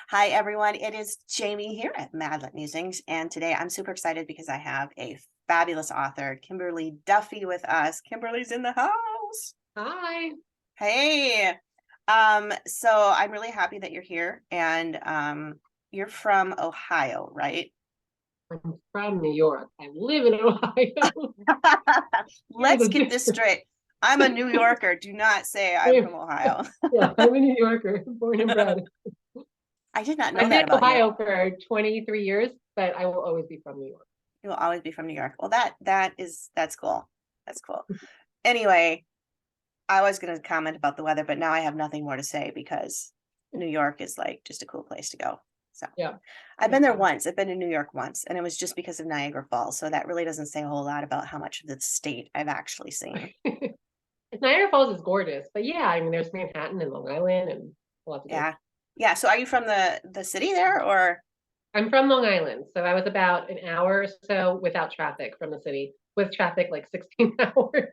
Hi, everyone. It is Jamie here at MadLit Musings, and today I'm super excited because I have a fabulous author, Kimberly Duffy, with us. Kimberly's in the house. Hi. Hey. So I'm really happy that you're here, and you're from Ohio, right? I'm from New York. I live in Ohio. Here's Let's a get this difference. straight. I'm a New Yorker. Do not say I'm from Ohio. Yeah, I'm a New Yorker, born and bred. I did not know I've been that in about you. Ohio for 23 years, but I will always be from New York. You will always be from New York. Well, that's cool. That's cool. Anyway, I was going to comment about the weather, but now I have nothing more to say because New York is like just a cool place to go. So Yeah, I've been it's there fun. once. I've been to New York once, and it was just because of Niagara Falls. So that really doesn't say a whole lot about how much of the state I've actually seen. Niagara Falls is gorgeous, but yeah, I mean, there's Manhattan and Long Island and a lot to do. Yeah. Yeah. So are you from the city there or I'm from Long Island, so I was about an hour or so without traffic from the city. With traffic, like 16 hours.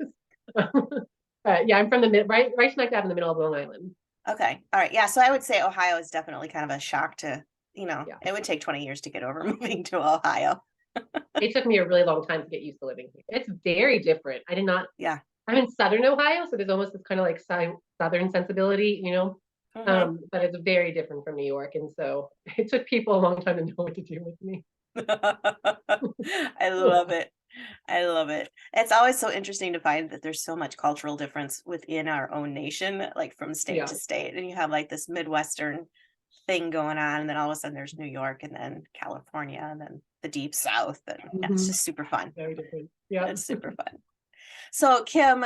But yeah, I'm from the mid, right smack dab in the middle of Long Island. okay. All right. Yeah. So I would say Ohio is definitely kind of a shock to, Yeah. it would take 20 years to get over moving to Ohio. It took me a really long time to get used to living here. It's very different. I did not. Yeah. I'm in Southern Ohio, so there's almost this kind of like Southern sensibility, Hmm. but it's very different from New York, and so it took people a long time to know what to do with me. I love it. I love it. It's always so interesting to find that there's so much cultural difference within our own nation, like from state Yeah, to state. And you have like this Midwestern thing going on, and then all of a sudden there's New York and then California and then the deep South. And yeah, it's hmm just super fun. very different. Yeah. It's super fun. So, Kim,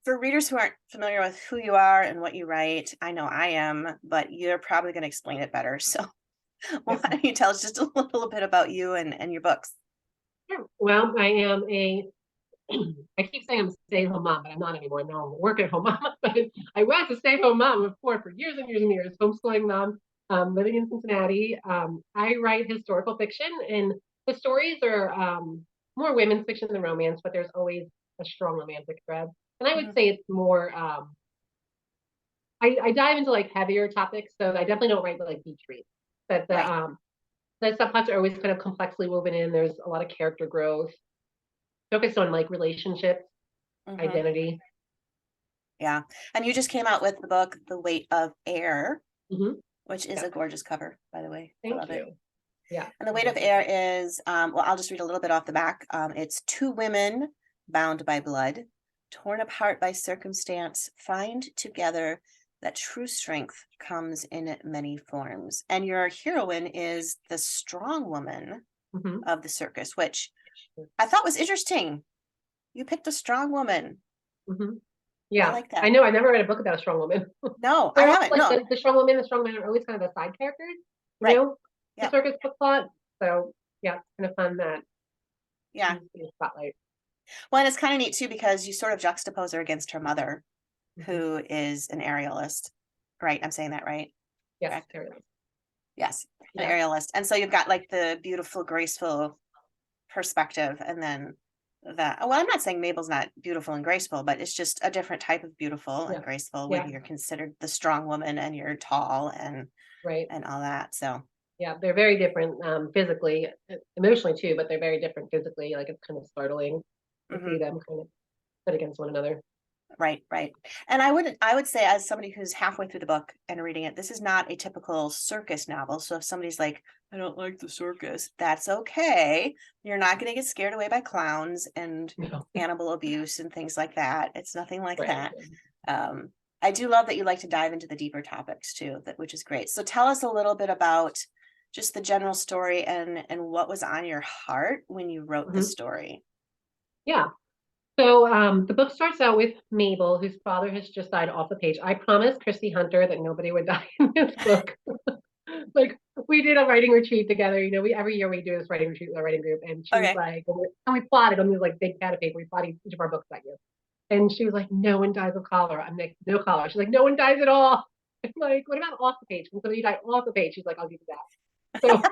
for readers who aren't familiar with who you are and what you write, I know I am, but you're probably going to explain it better. So, why Yep. don't you tell us just a little bit about you and your books? Yeah. Well, I am a. I keep saying I'm a stay-at-home mom, but I'm not anymore. No, I'm a work-at-home mom. But I was a stay-at-home mom before for years and years and years, homeschooling mom, living in Cincinnati. I write historical fiction, and the stories are more women's fiction than romance, but there's always a strong romantic thread. And I would Mhm. say it's more. I dive into like heavier topics, so I definitely don't write like beach reads. But Right. the subplots are always kind of complexly woven in. There's a lot of character growth, focused on like relationships, Hmm. identity. Yeah. And you just came out with the book, The Weight of Air, Mhm. which is Yeah. a gorgeous cover, by the way. I Thank love it. you. Yeah, And The I Weight of love that Air book. is, well, I'll just read a little bit off the back. It's two women bound by blood, torn apart by circumstance, find together that true strength comes in many forms. And your heroine is the strong woman Mhm. of the circus, which I thought was interesting. You picked a strong woman. Mhm. I Yeah, like I that. know. I never read a book about a strong woman. No, I They're all haven't. like No. the strong woman, the strong man are always kind of the side characters, you Right. know, the Yeah. circus book plot. So yeah, it's kind of fun that Yeah. she's in the spotlight. Well, and it's kind of neat too because you sort of juxtapose her against her mother, Mhm. who is an aerialist. Right? I'm saying that right? Yes, Correct? there it is. Yes, an Yeah, aerialist. And so you've got like the beautiful, graceful perspective, and then well, I'm not saying Mabel's not beautiful and graceful, but it's just a different type of beautiful and yeah, graceful when yeah. you're considered the strong woman and you're tall Right. and all that. So Yeah, they're very different physically, emotionally too, but they're very different physically. Like it's kind of startling to see mhm. them kind of put against one another. Right, right. And I would say as somebody who's halfway through the book and reading it, this is not a typical circus novel. So if somebody's like, I don't like the circus, that's okay. You're not going to get scared away by clowns and No, animal abuse and things like that. It's nothing like right. that. Um, I do love that you like to dive into the deeper topics too, which is great. So tell us a little bit about just the general story and what was on your heart when you wrote the Mhm. story. Yeah. So the book starts out with Mabel, whose father has just died off the page. I promised Christy Hunter that nobody would die in this book. Like we did a writing retreat together. You know, we every year we do this writing retreat with our writing group, and she was Okay. like, and we plotted on these like big pad of paper. We plotted each of our books that year, and she was like, "No one dies of cholera." I'm like, "No cholera." She's like, "No one dies at all." I'm like, "What about off the page? When somebody died off the page?" She's like, "I'll give you that." So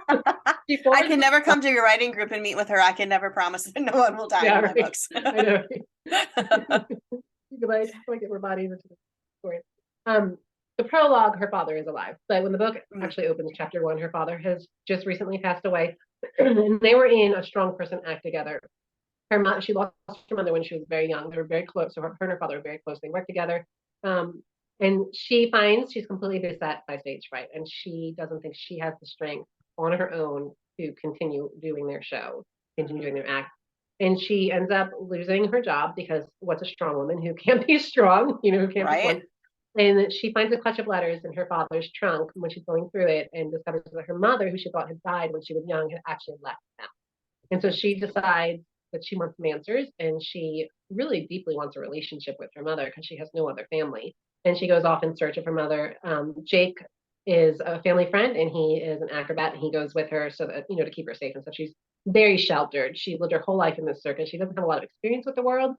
she I forwards can the never book. come to your writing group and meet with her. I can never promise that no one will die Yeah, in my right. books. I know. She's like, "How do I get more bodies into the story?" Um, the prologue, her father is alive. But when the book Mm. actually opens, chapter 1, her father has just recently passed away. And they were in a Strong Person Act together. She lost her mother when she was very young. They were very close. So her and her father were very close. They worked together. And she finds she's completely beset by stage fright, and she doesn't think she has the strength on her own to continue doing their show, continue doing their act. And she ends up losing her job because what's a strong woman who can't be strong, who can't Right. perform. And she finds a clutch of letters in her father's trunk when she's going through it, and discovers that her mother, who she thought had died when she was young, had actually left them. And so she decides that she wants some answers, and she really deeply wants a relationship with her mother because she has no other family. And she goes off in search of her mother. Jake is a family friend, and he is an acrobat, and he goes with her so that, to keep her safe and stuff. She's very sheltered. She lived her whole life in this circus. She doesn't have a lot of experience with the world.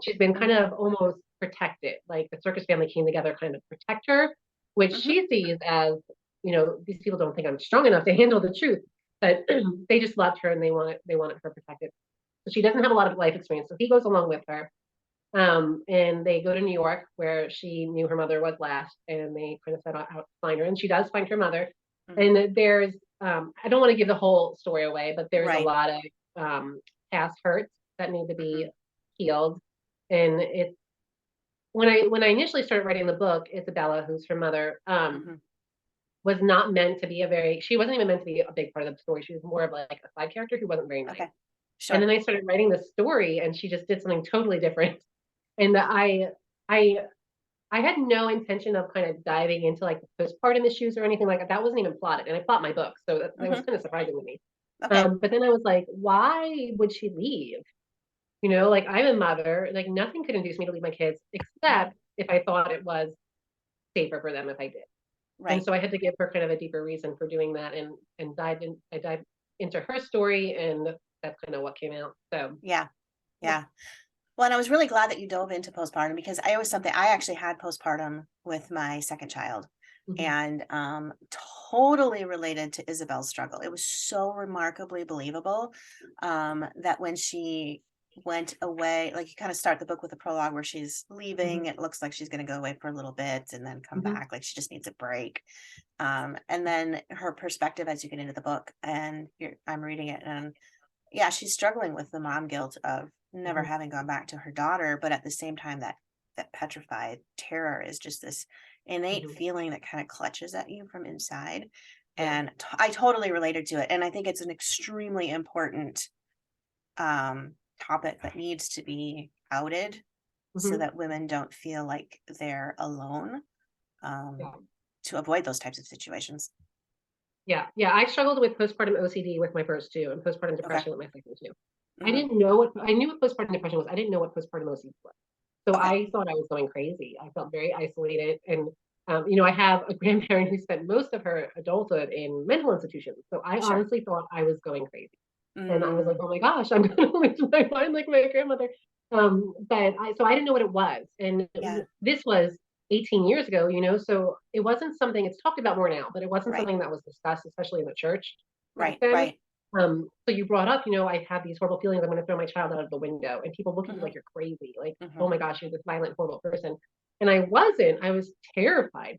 She's been kind of almost protected. Like the circus family came together kind of protect her, which she sees as, these people don't think I'm strong enough to handle the truth. But they just loved her and they wanted her protected. So she doesn't have a lot of life experience. So he goes along with her. And they go to New York, where she knew her mother was last, and they kind of set out to find her. And she does find her mother. And there's I don't want to give the whole story away, but there's a lot of past hurts that need to be healed. And it's when I initially started writing the book, Isabella, who's her mother, was not meant to be she wasn't even meant to be a big part of the story. She was more of like a side character who wasn't very nice. Okay. Sure. And then I started writing this story, and she just did something totally different. And I had no intention of kind of diving into like the postpartum issues or anything like that. That wasn't even plotted. And I plot my book, so that was kind of surprising to me. Okay. But then I was like, why would she leave? Like, I'm a mother. Like, nothing could induce me to leave my kids, except if I thought it was safer for them if I did. Right. And so I had to give her kind of a deeper reason for doing that, and I dived into her story, and that's kind of what came out. So yeah. Well, and I was really glad that you dove into postpartum, because I actually had postpartum with my second child, and totally related to Isabel's struggle. It was so remarkably believable that when she went away, like, you kind of start the book with a prologue where she's leaving. It looks like she's going to go away for a little bit and then come back, like she just needs a break. And then her perspective as you get into the book, and I'm reading it, and yeah, she's struggling with the mom guilt of never having gone back to her daughter, but at the same time, that petrified terror is just this innate feeling that kind of clutches at you from inside. And I totally related to it, and I think it's an extremely important topic that needs to be outed, so that women don't feel like they're alone, to avoid those types of situations. Yeah, I struggled with postpartum OCD with my first two, and postpartum depression with my second two. I knew what postpartum depression was. I didn't know what postpartum OCD was. So I thought I was going crazy. I felt very isolated. And, I have a grandparent who spent most of her adulthood in mental institutions. So I honestly thought I was going crazy. And I was like, oh my gosh, I'm going to lose my mind like my grandmother. So I didn't know what it was. And this was 18 years ago, so it wasn't something, it's talked about more now, but it wasn't something that was discussed, especially in the church. Right. So you brought up, I had these horrible feelings, I'm going to throw my child out of the window, and people look at you like you're crazy, like, oh my gosh, you're this violent, horrible person. And I was terrified.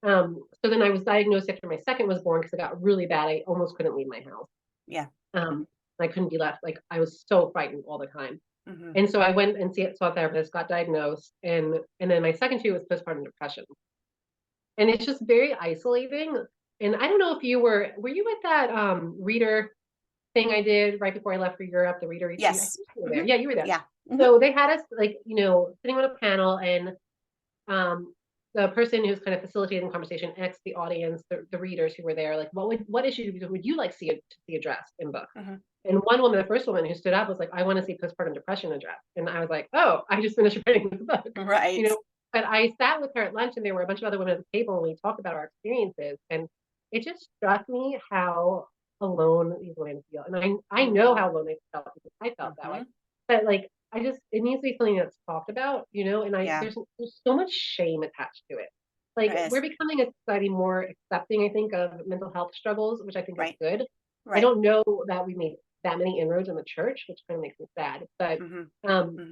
So then I was diagnosed after my second was born, because it got really bad. I almost couldn't leave my house. Yeah. I couldn't be left. Like, I was so frightened all the time. And so I went and saw a therapist, got diagnosed, and then my second two was postpartum depression. And it's just very isolating. And I don't know if were you at that reader thing I did right before I left for Europe, the reader retreat? Yes. You were there. Yeah, you were there. Yeah. So they had us, like, sitting on a panel, and the person who's kind of facilitating the conversation asked the audience, the readers who were there, like, what issues would you like to see addressed in book? And one woman, the first woman who stood up, was like, I want to see postpartum depression addressed. And I was like, oh, I just finished writing this book. Right. But I sat with her at lunch, and there were a bunch of other women at the table, and we talked about our experiences. And it just struck me how alone these women feel. And I know how alone they felt, because I felt that way. But like, it needs to be something that's talked about, and there's so much shame attached to it. Like, we're becoming a society more accepting, I think, of mental health struggles, which I think is good. I don't know that we made that many inroads in the church, which kind of makes me sad. But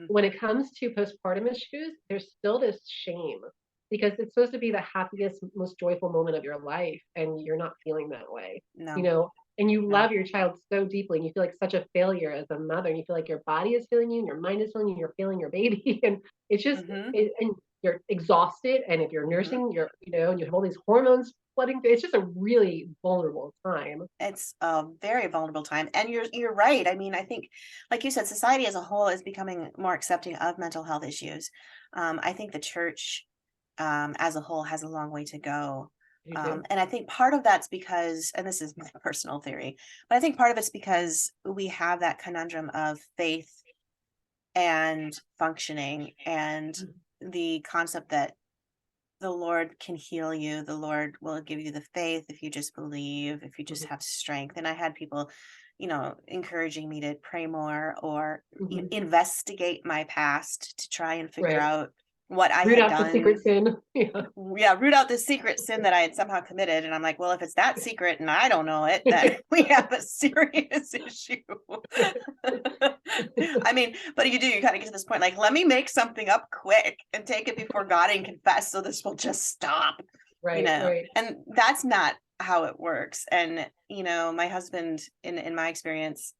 when it comes to postpartum issues, there's still this shame because it's supposed to be the happiest, most joyful moment of your life, and you're not feeling that way, you No, know, and you no. love your child so deeply, and you feel like such a failure as a mother, and you feel like your body is failing you, and your mind is failing you, and you're failing your baby, and it's just, Mm-hmm. and you're exhausted, and if you're Mm-hmm. nursing, you're, you know, and you have all these hormones flooding, it's just a really vulnerable time. It's a very vulnerable time, and you're right. I mean, I think, like you said, society as a whole is becoming more accepting of mental health issues. I think the church, as a whole, has a long way to go. You too. And I think part of that's because, and this is my personal theory, but I think part of it's because we have that conundrum of faith and functioning, and the concept that the Lord can heal you. The Lord will give you the faith if you just believe, if you just Mhm. have strength. And I had people, encouraging me to pray more or Mhm. investigate my past to try and figure Right. out what I Root had out the secret done. sin. Yeah. Yeah, root out the secret sin that I had somehow committed. And I'm like, well, if it's that secret and I don't know it, then we have a serious issue. I mean, but you kind of get to this point, like, let me make something up quick and take it before God and confess so this will just stop, Right, right. and that's not how it works. And, my husband, in my experience,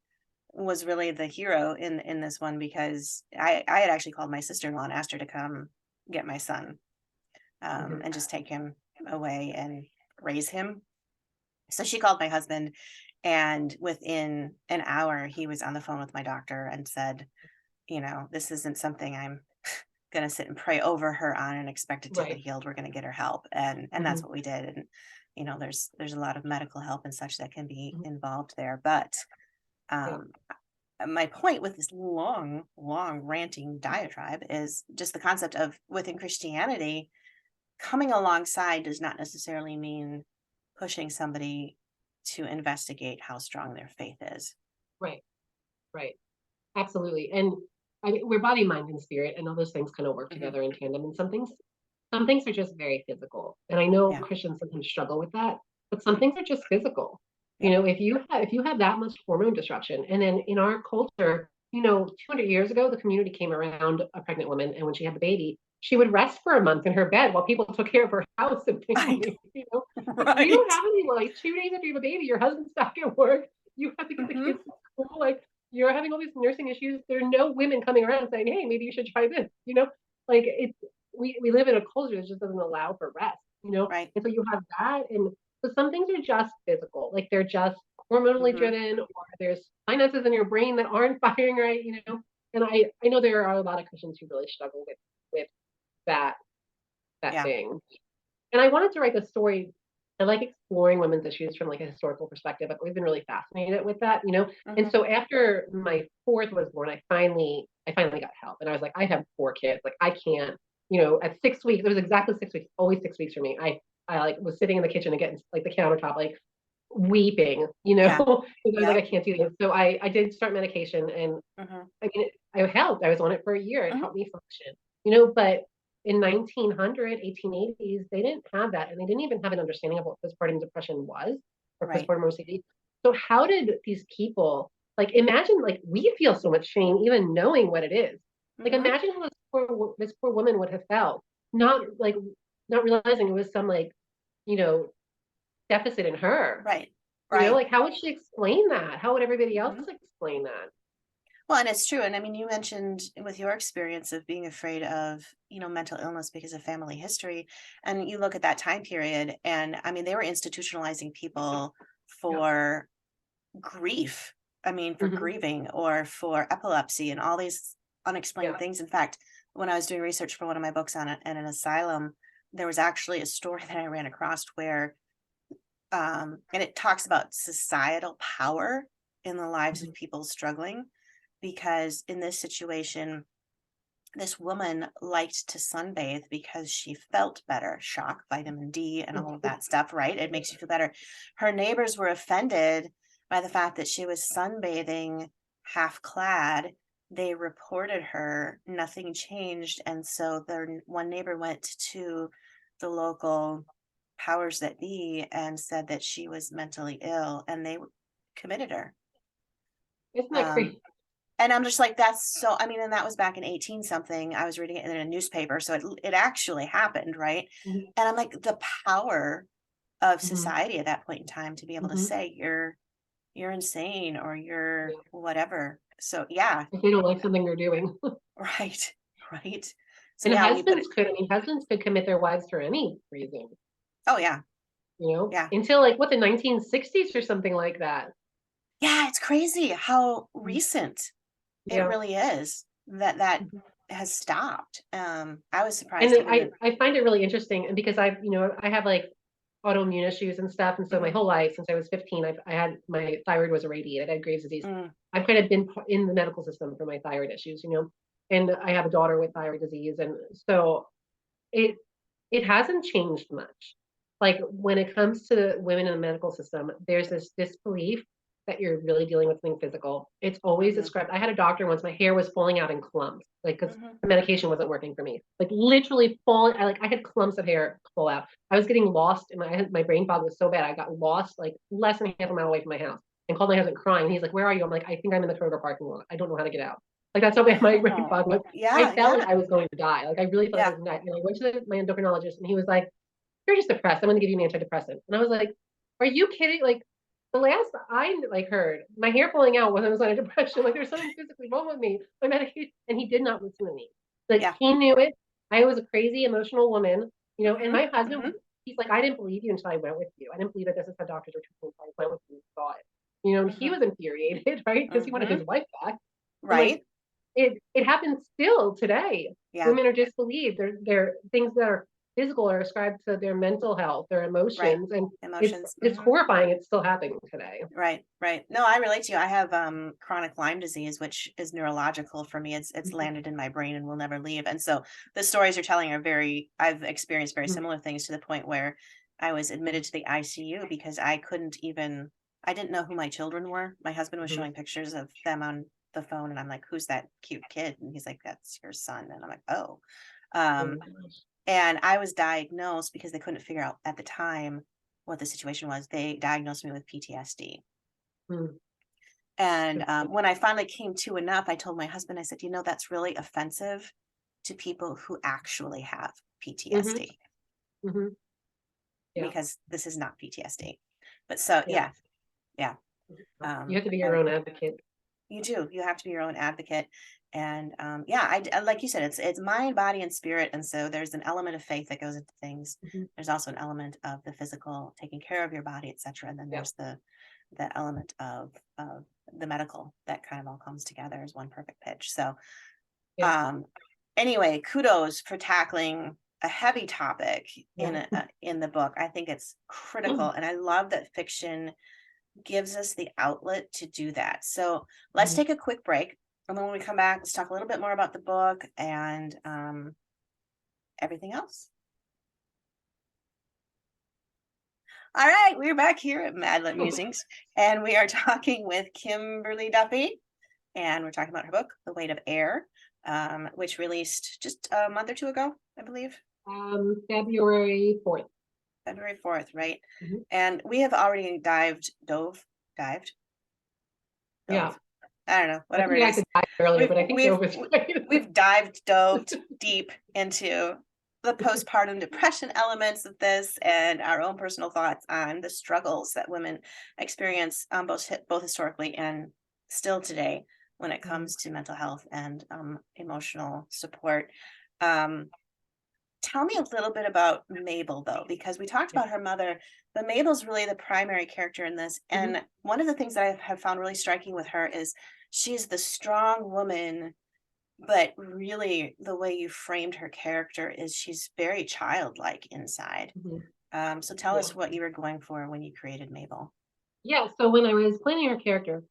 was really the hero in this one, because I had actually called my sister-in-law and asked her to come get my son, Mhm. and just take him away and raise him. So she called my husband, and within an hour, he was on the phone with my doctor and said, this isn't something I'm going to sit and pray over her on and expect it to get Right. healed. We're going to get her help. And that's Mhm. what we did. And, there's a lot of medical help and such that can be Mhm. involved there. But Yeah. um, my point with this long, long ranting diatribe is just the concept of, within Christianity, coming alongside does not necessarily mean pushing somebody to investigate how strong their faith is. Right. Right. Absolutely. And I mean, we're body, mind, and spirit, and all those things kind of work Hmm. together in tandem. And some things are just very physical. And I know Yeah. Christians sometimes struggle with that, but some things are just physical. You Yep. know, if you have that much hormone disruption, and then in our culture, you know, 200 years ago, the community came around a pregnant woman, and when she had the baby, she would rest for a month in her bed while people took care of her house and I family. You know, know. like we don't Right. have any, like 2 days after you have a baby, your husband's back at work. You have to get the Hmm. kids to school. Like you're having all these nursing issues. There are no women coming around saying, "Hey, maybe you should try this." You know, like it's we live in a culture that just doesn't allow for rest. You know, Right. and so you have that, and so some things are just physical, like they're just hormonally Hmm. driven, or there's finances in your brain that aren't firing right. You know, and I know there are a lot of Christians who really struggle with that Yeah. thing. And I wanted to write this story. I like exploring women's issues from like a historical perspective. I've always been really fascinated with that, you know. And Hmm. so after my fourth was born, I finally got help, and I was like, I have 4 kids, like I can't, you know. At 6 weeks, it was exactly 6 weeks, always 6 weeks for me. I like was sitting in the kitchen and getting like the countertop, like weeping, you know, Yeah. because I was like, Yep. I can't do this. So I did start medication, and Hmm. I mean, it helped. I was on it for a year. It Hmm. helped me function, you know, but in 1900, 1880s, they didn't have that. And they didn't even have an understanding of what postpartum depression was, or Right. postpartum OCD. So how did these people, like, imagine, like, we feel so much shame even knowing what it is. Like, Hmm. imagine how this poor woman would have felt, not like, not realizing it was some, like, you know, deficit in her. Right. You know, Right. like, how would she explain that? How would everybody else Hmm. explain that? Well, and it's true. And I mean, you mentioned with your experience of being afraid of, mental illness because of family history. And you look at that time period, and I mean, they were institutionalizing people Yeah. for grief. I mean, for Hmm. grieving or for epilepsy and all these unexplained Yeah. things. In fact, when I was doing research for one of my books on an asylum, there was actually a story that I ran across where, and it talks about societal power in the lives Hmm. of people struggling, because in this situation, this woman liked to sunbathe because she felt better. Shock, vitamin D, and all of that stuff, right? It makes you feel better. Her neighbors were offended by the fact that she was sunbathing half clad. They reported her, nothing changed. And so their one neighbor went to the local powers that be and said that she was mentally ill, and they committed her. Isn't that Um, crazy? And I'm just like, that's so, I mean, and that was back in 18 something. I was reading it in a newspaper. So it actually happened, right? Mhm. And I'm like, the power of Mhm. society at that point in time to be able to Mhm. say you're insane or you're Yeah. whatever. So yeah, If they don't like something they're doing. right, right. So And yeah, when you put husbands it, could, I mean, husbands could commit their wives for any reason, oh yeah, you know, yeah, until like what, the 1960s or something like that. yeah. It's crazy how Mhm. recent it Yeah. really is that that Mhm. has stopped. I was And surprised then even that. I find it really interesting, and because I have like autoimmune issues and stuff, and so my Mhm, whole life since I was 15, I had my thyroid was irradiated. I had Graves' disease. mm, I've kind of been in the medical system for my thyroid issues, and I have a daughter with thyroid disease, and so it it hasn't changed much. Like, when it comes to women in the medical system, there's this disbelief that you're really dealing with something physical. It's always mhm, described. I had a doctor once, my hair was falling out in clumps, like, because mhm. the medication wasn't working for me. Like, literally falling I had clumps of hair fall out. I was getting lost, and my brain fog was so bad, I got lost, like, less than half a mile away from my house, and called my husband crying. He's like, "Where are you?" I'm like, "I think I'm in the Kroger parking lot. I don't know how to get out." Like, that's how bad my brain fog was. Oh, I yeah, felt yeah, like I was going to die. Like, I really felt like I yeah. was gonna die, and I went to my endocrinologist, and he was like, "You're just depressed. I'm gonna give you an antidepressant." And I was like, "Are you kidding?" Like, the last I like heard, my hair falling out wasn't a sign of depression. Like, there's something physically wrong with me. My medication, and he did not listen to me. Like, Yeah. he knew it. I was a crazy emotional woman, and Mhm, my husband, mhm, he's like, "I didn't believe you until I went with you. I didn't believe that this is how doctors are treating. So I went with you and saw it." And he mhm, was infuriated, right? Because he wanted his mhm. wife back. And like, Right? it happens still today. Yeah, Women are disbelieved. They're things that are physical are ascribed to their mental health, their right. emotions, and it's Emotions. it's Mhm. horrifying. It's still happening today. Right, right. No, I relate to you. I have chronic Lyme disease, which is neurological for me. It's Mhm, landed in my brain and will never leave. And so the stories you're telling are very, I've experienced very mhm, similar things to the point where I was admitted to the ICU because I couldn't even, I didn't know who my children were. My husband was mhm, showing pictures of them on the phone and I'm like, who's that cute kid? And he's like, that's your son. And I'm like, oh. oh Um, my gosh. and I was diagnosed because they couldn't figure out at the time what the situation was. They diagnosed me with PTSD. Mm, And that's good. when I finally came to enough, I told my husband, I said, that's really offensive to people who actually have Mhm, PTSD mhm, yeah, because this is not PTSD. But so, yeah. yeah, yeah. You have to be I your would, own advocate. you do, you have to be your own advocate. And yeah, like you said, it's mind, body, and spirit. And so there's an element of faith that goes into things. Mhm, There's also an element of the physical, taking care of your body, etc. And then yeah, there's the element of the medical that kind of all comes together as one perfect pitch. So yeah, um anyway, kudos for tackling a heavy topic yeah. in the book. I think it's critical and I love that fiction gives us the outlet to do that. So let's Mhm. take a quick break, and then when we come back, let's talk a little bit more about the book and everything else. All right, we're back here at MadLit Musings, and we are talking with Kimberly Duffy, and we're talking about her book, The Weight of Air, which released just a month or two ago, I believe. February 4th. February 4th, right? Mhm. And we have already dived, Yeah, dove. I don't know, I whatever think it I is. could die earlier, We've but I think we've Dove is right. we've doved deep into the postpartum depression elements of this and our own personal thoughts on the struggles that women experience both historically and still today when it Mhm, comes to mental health and emotional support. Um, Tell me a little bit about Mabel, though, because we talked yeah, about her mother, but Mabel's really the primary character in this. mhm, And one of the things that I have found really striking with her is she's the strong woman, but really the way you framed her character is she's very childlike inside. mhm, So tell yeah. us what you were going for when you created Mabel. Yeah, so when I was planning her character,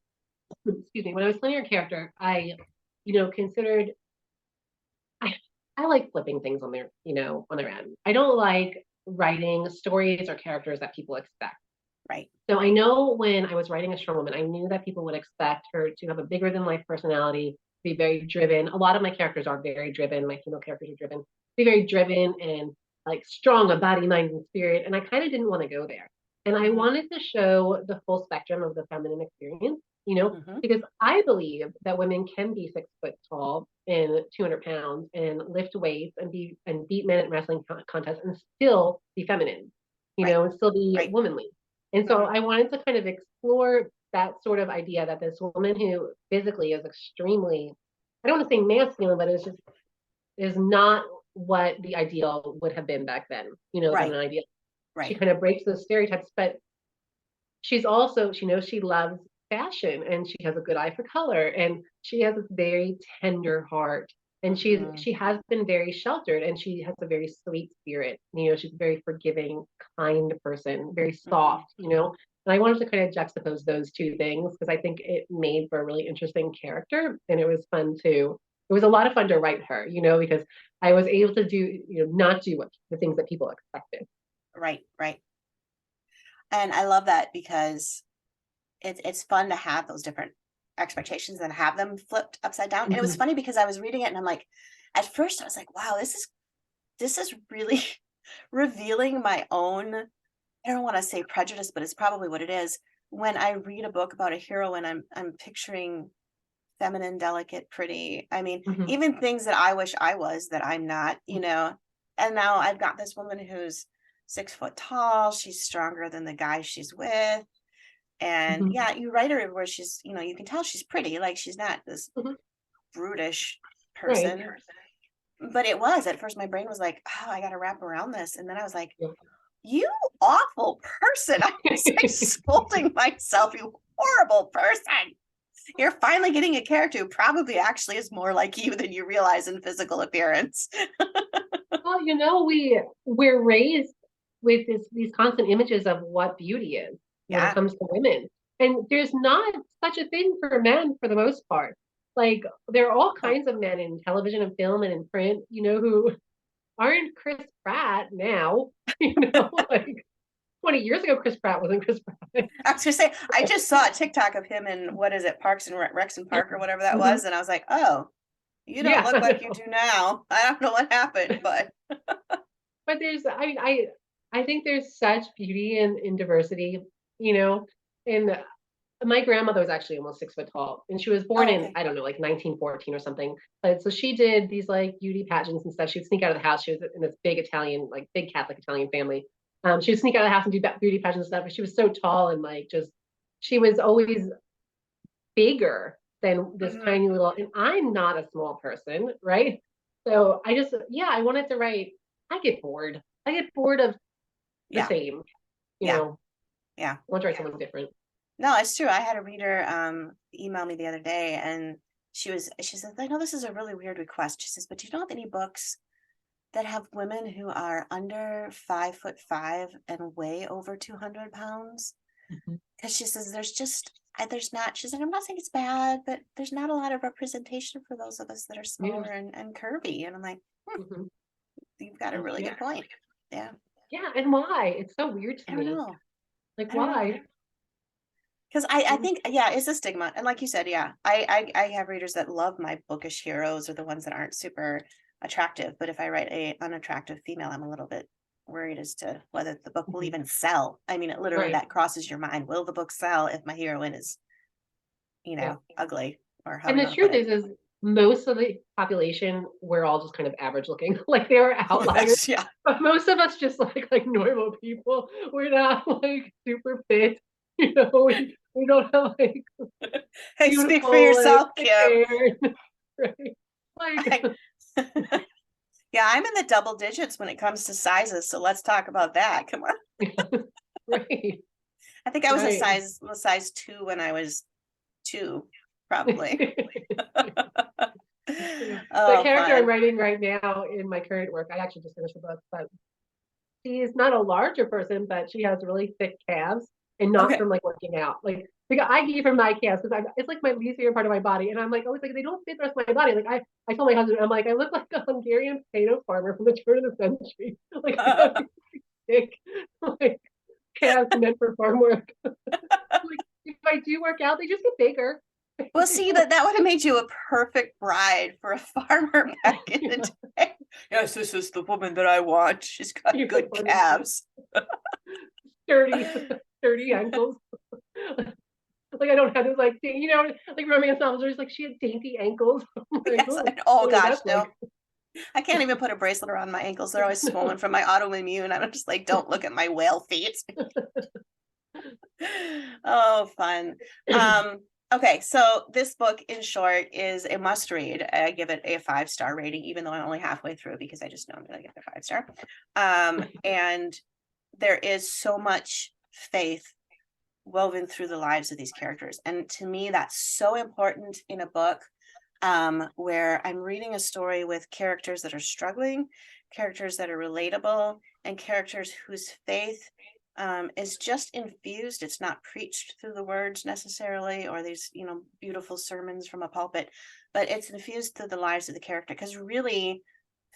excuse me, when I was planning her character, considered I I like flipping things on their end. I don't like writing stories or characters that people expect. Right. So I know when I was writing a strong woman, I knew that people would expect her to have a bigger than life personality, be very driven. A lot of my characters are very driven. My female characters are driven, be very driven and like strong of body, mind, and spirit. And I kind of didn't want to go there. And I Hmm. wanted to show the full spectrum of the feminine experience. Mhm. because I believe that women can be 6 foot tall and 200 pounds and lift weights and beat men at wrestling contests and still be feminine, Right. and still be Right. womanly. And so Mhm. I wanted to kind of explore that sort of idea that this woman who physically is extremely, I don't want to say masculine, but is not what the ideal would have been back then, the Right. feminine ideal. She Right. kind of breaks those stereotypes, but she's also, she knows she loves fashion and she has a good eye for color and she has a very tender heart and Mhm. she has been very sheltered and she has a very sweet spirit. She's a very forgiving, kind person, very Mhm. soft. And I wanted to kind of juxtapose those two things because I think it made for a really interesting character and it was a lot of fun to write her, because I was able to do, not do what the things that people expected. Right. Right. And I love that because it's fun to have those different expectations and have them flipped upside down. And it was Mhm, funny because I was reading it and I'm like, at first I was like, wow, this is really revealing my own, I don't want to say prejudice, but it's probably what it is. When I read a book about a hero and I'm picturing feminine, delicate, pretty. I mean, mhm, even things that I wish I was that I'm not. And now I've got this woman who's 6 foot tall. She's stronger than the guy she's with. And mhm, yeah, you write her where she's, you can tell she's pretty. Like she's not this mhm. brutish Right. person. But it was at first my brain was like, oh, I gotta wrap around this. And then I was like, Yeah. you awful person. I was like scolding myself, you horrible person. You're finally getting a character who probably actually is more like you than you realize in physical appearance. Well, we're raised with these constant images of what beauty is when it Yeah. comes to women. And there's not such a thing for men for the most part. Like there are all Oh, kinds of men in television and film and in print, who aren't Chris Pratt now. Like 20 years ago, Chris Pratt wasn't Chris Pratt. I was gonna say, I just saw a TikTok of him in what is it, Parks and Rex and Park or whatever that Mhm. was, and I was like, oh, you don't Yeah, look I like you know. do now. I don't know what happened, but But I think there's such beauty in diversity, and my grandmother was actually almost 6 foot tall, and she was born oh, in, okay. I don't know, like 1914 or something. But so she did these like beauty pageants and stuff. She would sneak out of the house. She was in this big Italian, like big Catholic Italian family. She would sneak out of the house and do beauty pageants and stuff. But she was so tall and like just, she was always bigger than this Hmm. tiny little. And I'm not a small person, right? So yeah, I wanted to write. I get bored. I get bored of the Yeah, same. You yeah, know, yeah. I want to write something different. No, it's true. I had a reader email me the other day and she says, I know this is a really weird request. She says, but do you know of any books that have women who are under 5'5" and weigh over 200 pounds? Mhm. Because she says there's not, she's like, I'm not saying it's bad, but there's not a lot of representation for those of us that are Yeah. smaller and curvy. And I'm like, Mhm. you've got a really Yeah. good point. Yeah. Yeah. And why? It's so weird to I don't me. know. Like, I don't know. why? Because I Mhm. think, yeah, it's a stigma. And like you said, yeah, I have readers that love my bookish heroes or the ones that aren't super attractive. But if I write a unattractive female, I'm a little bit worried as to whether the book will Mhm. even sell. I mean, it literally Right. that crosses your mind. Will the book sell if my heroine is, Yeah. ugly or And however you the want to put truth it? is most of the population, we're all just kind of average looking. Like there are outliers, That's, yeah. but most of us just like normal people. We're not like super fit. We don't have like Hey, speak for beautiful like yourself, thick Kim. hair. Right. Like I, yeah, I'm in the double digits when it comes to sizes. So let's talk about that. Come on. right. I think I was Right. a size two when I was two, probably. The Oh, character I'm fun. writing right now in my current work, I actually just finished the book, but she's not a larger person, but she has really thick calves and not Okay. from like working out. Like because I gave her my calves because it's like my least favorite part of my body. And I'm like, oh, it's like they don't fit the rest of my body. Like I told my husband, I'm like, I look like a Hungarian potato farmer from the turn of the century. Like I have these thick like calves meant for farm work. Like if I do work out, they just get bigger. Well, see, that would have made you a perfect bride for a farmer back in the day. Yes, this is the woman that I want. She's got You good calves. sturdy, sturdy ankles. Like Like I don't have this like like romance novels where it's like she had dainty ankles. Like, Yes, oh what does gosh, that no. like? I can't even put a bracelet around my ankles. They're always swollen from my autoimmune. I'm just like, don't look at my whale feet. Oh, fun. Okay, so this book, in short, is a must read. I give it a 5-star rating, even though I'm only halfway through because I just know I'm going to give it a 5-star. And there is so much faith woven through the lives of these characters. And to me, that's so important in a book where I'm reading a story with characters that are struggling, characters that are relatable, and characters whose faith is just infused. It's not preached through the words necessarily, or these, beautiful sermons from a pulpit, but it's infused through the lives of the character. Because really,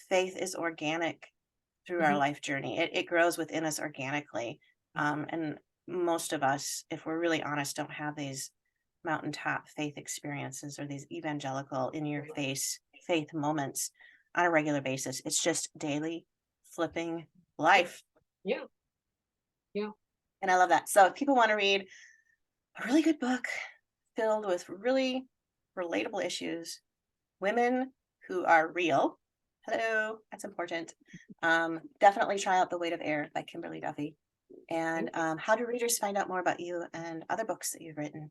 faith is organic through our life journey. It grows within us organically. And most of us, if we're really honest, don't have these mountaintop faith experiences or these evangelical in your face faith moments on a regular basis. It's just daily flipping life. Yeah. Yeah. And I love that. So if people want to read a really good book filled with really relatable issues, women who are real, hello, that's important. Definitely try out The Weight of Air by Kimberly Duffy. And how do readers find out more about you and other books that you've written?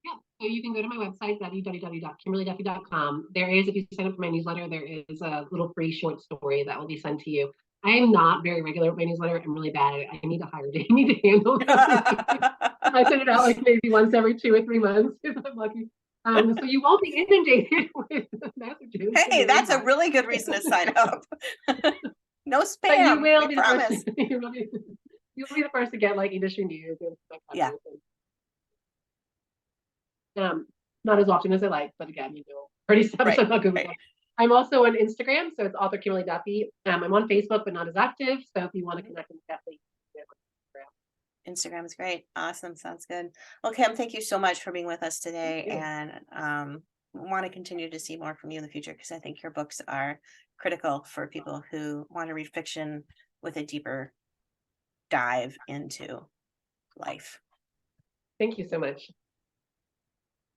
Yeah, so you can go to my website, www.kimberlyduffy.com. There is, if you sign up for my newsletter, there is a little free short story that will be sent to you. I am not very regular with my newsletter. I'm really bad at it. I need to hire Jamie to handle it. I send it out like maybe once every 2 or 3 months if I'm lucky. So you won't be inundated with messages. Hey, that's a really good reason to sign up. No spam. But you will we be promise. the first. You'll be the first to get like industry news and stuff like Yeah. Not as often as I like, but again, pretty stuff. Right, So I'm not good with right. that. I'm also on Instagram, so it's Author Kimberly Duffy. I'm on Facebook, but not as active. So if you want to connect with Kathleen, Instagram is great. Awesome. Sounds good. Well, Kim, thank you so much for being with us today. And want to continue to see more from you in the future because I think your books are critical for people who want to read fiction with a deeper dive into life. Thank you so much.